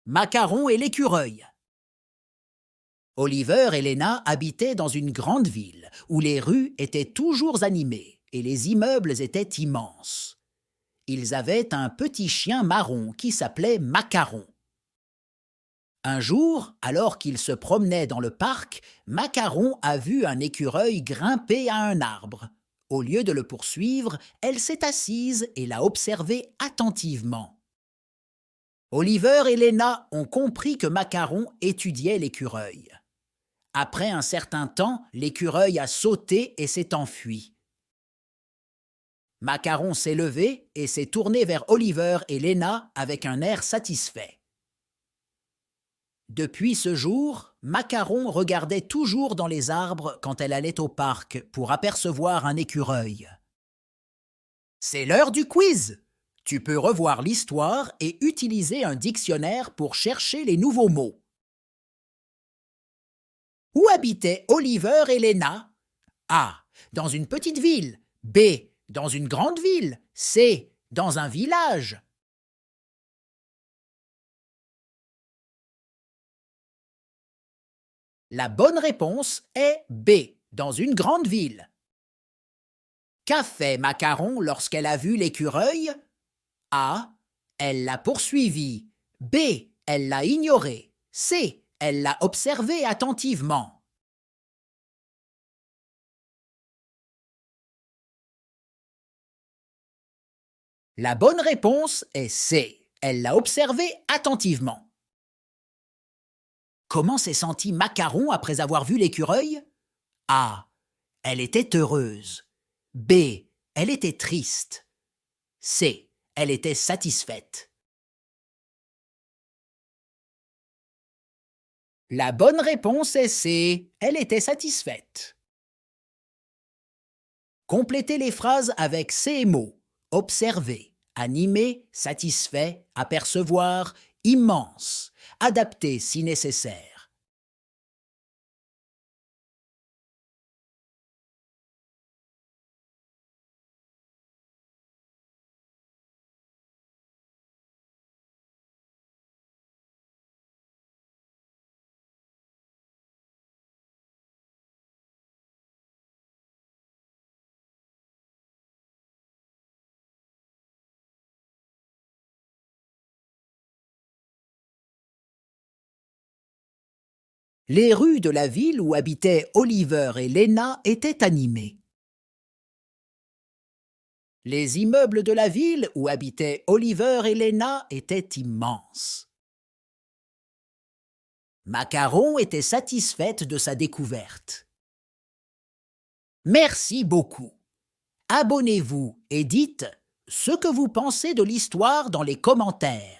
Macaron et l'écureuil. Oliver et Léna habitaient dans une grande ville où les rues étaient toujours animées et les immeubles étaient immenses. Ils avaient un petit chien marron qui s'appelait Macaron. Un jour, alors qu'ils se promenaient dans le parc, Macaron a vu un écureuil grimper à un arbre. Au lieu de le poursuivre, elle s'est assise et l'a observé attentivement. Oliver et Léna ont compris que Macaron étudiait l'écureuil. Après un certain temps, l'écureuil a sauté et s'est enfui. Macaron s'est levé et s'est tourné vers Oliver et Léna avec un air satisfait. Depuis ce jour, Macaron regardait toujours dans les arbres quand elle allait au parc pour apercevoir un écureuil. C'est l'heure du quiz! Tu peux revoir l'histoire et utiliser un dictionnaire pour chercher les nouveaux mots. Où habitaient Oliver et Léna? A. Dans une petite ville. B. Dans une grande ville. C. Dans un village. La bonne réponse est B. Dans une grande ville. Qu'a fait Macaron lorsqu'elle a vu l'écureuil? A. Elle l'a poursuivi. B. Elle l'a ignoré. C. Elle l'a observé attentivement. La bonne réponse est C. Elle l'a observé attentivement. Comment s'est senti Macaron après avoir vu l'écureuil? A. Elle était heureuse. B. Elle était triste. C. Elle était satisfaite. La bonne réponse est C. Elle était satisfaite. Complétez les phrases avec ces mots. Observer, animer, satisfait, apercevoir, immense, adapter si nécessaire. Les rues de la ville où habitaient Oliver et Léna étaient animées. Les immeubles de la ville où habitaient Oliver et Léna étaient immenses. Macaron était satisfaite de sa découverte. Merci beaucoup. Abonnez-vous et dites ce que vous pensez de l'histoire dans les commentaires.